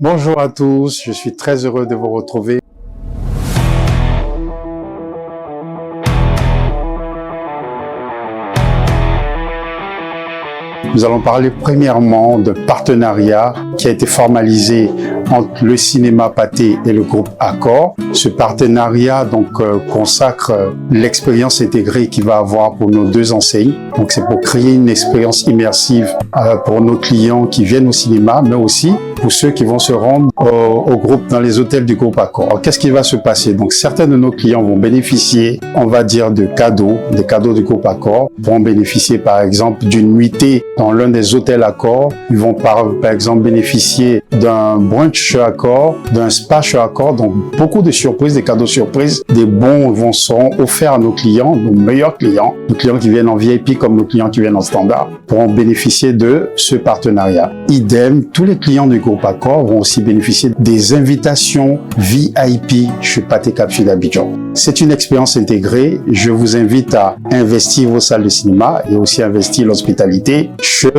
Bonjour à tous, je suis très heureux de vous retrouver. Nous allons parler premièrement d'un partenariat qui a été formalisé entre le cinéma Pathé et le groupe Accor. Ce partenariat consacre l'expérience intégrée qu'il va avoir pour nos deux enseignes. Donc c'est pour créer une expérience immersive pour nos clients qui viennent au cinéma, mais aussi pour ceux qui vont se rendre au groupe dans les hôtels du groupe Accor. Qu'est-ce qui va se passer? Donc certains de nos clients vont bénéficier, on va dire, de cadeaux, des cadeaux du groupe Accor, vont bénéficier par exemple d'une nuitée dans l'un des hôtels Accor. Ils vont par exemple bénéficier d'un brunch chez Accor, d'un spa chez Accor. Donc beaucoup de surprises, des cadeaux surprises, des bons seront offerts à nos clients, nos meilleurs clients, nos clients qui viennent en VIP comme nos clients qui viennent en standard, pourront bénéficier de ce partenariat. Idem, tous les clients du groupe Accor vont aussi bénéficier des invitations VIP chez Pathé Cap Sud Abidjan. C'est une expérience intégrée. Je vous invite à investir vos salles de cinéma et aussi investir l'hospitalité chez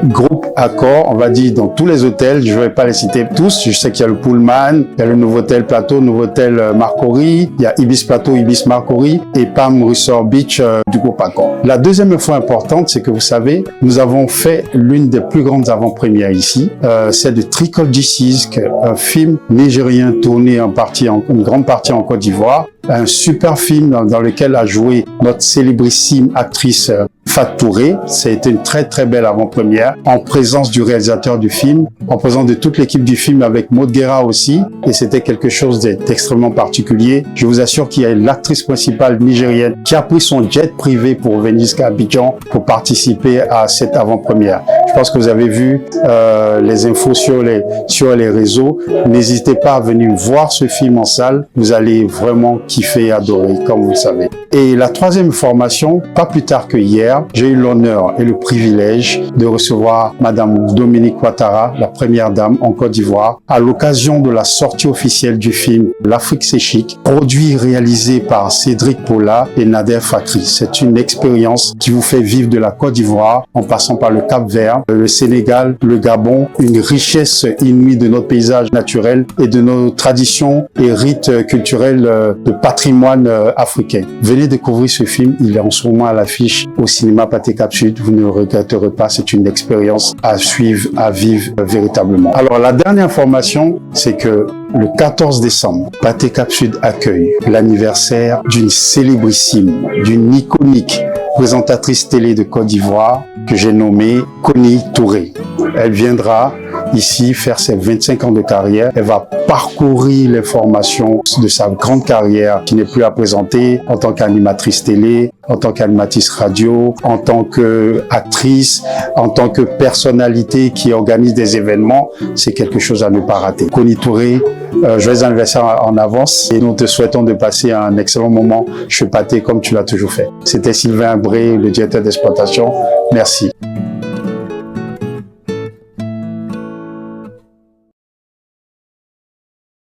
groupe Accor. On va dire dans tous les hôtels, je ne vais pas les citer tous. Je sais qu'il y a le Pullman, il y a le Novotel Plateau, le Novotel Marcory, il y a Ibis Plateau, Ibis Marcory et Palm Resort Beach du groupe Accor. La deuxième info importante, c'est que vous savez, nous avons fait l'une des plus grandes avant-premières ici. C'est de Trickle Disease, un film nigérien tourné une grande partie en Côte d'Ivoire. Un super film dans lequel a joué notre célébrissime actrice Fat Touré. C'était une très très belle avant-première en présence du réalisateur du film, en présence de toute l'équipe du film avec Maud Guerra aussi. Et c'était quelque chose d'extrêmement particulier. Je vous assure qu'il y a l'actrice principale nigérienne qui a pris son jet privé pour venir jusqu'à Abidjan pour participer à cette avant-première. Je pense que vous avez vu les infos sur les réseaux. N'hésitez pas à venir voir ce film en salle. Vous allez vraiment kiffer et adorer, comme vous le savez. Et la troisième formation, pas plus tard que hier, j'ai eu l'honneur et le privilège de recevoir Madame Dominique Ouattara, la première dame en Côte d'Ivoire, à l'occasion de la sortie officielle du film L'Afrique c'est chic, produit et réalisé par Cédric Paula et Nader Fakri. C'est une expérience qui vous fait vivre de la Côte d'Ivoire en passant par le Cap-Vert, le Sénégal, le Gabon, une richesse inouïe de notre paysage naturel et de nos traditions et rites culturels de patrimoine africain. Venez découvrir ce film, il est en ce moment à l'affiche au cinéma Pathé Cap Sud, vous ne le regretterez pas, c'est une expérience à suivre, à vivre véritablement. Alors la dernière information, c'est que le 14 décembre, Pathé Cap Sud accueille l'anniversaire d'une célébrissime, d'une iconique présentatrice télé de Côte d'Ivoire que j'ai nommée Connie Touré. Elle viendra ici faire ses 25 ans de carrière. Elle va parcourir les formations de sa grande carrière qui n'est plus à présenter en tant qu'animatrice télé, en tant qu'animatrice radio, en tant qu'actrice, en tant que personnalité qui organise des événements. C'est quelque chose à ne pas rater. Connie Touré, joyeux anniversaire en avance et nous te souhaitons de passer un excellent moment chez Pathé comme tu l'as toujours fait. C'était Sylvain Bré, le directeur d'exploitation. Merci.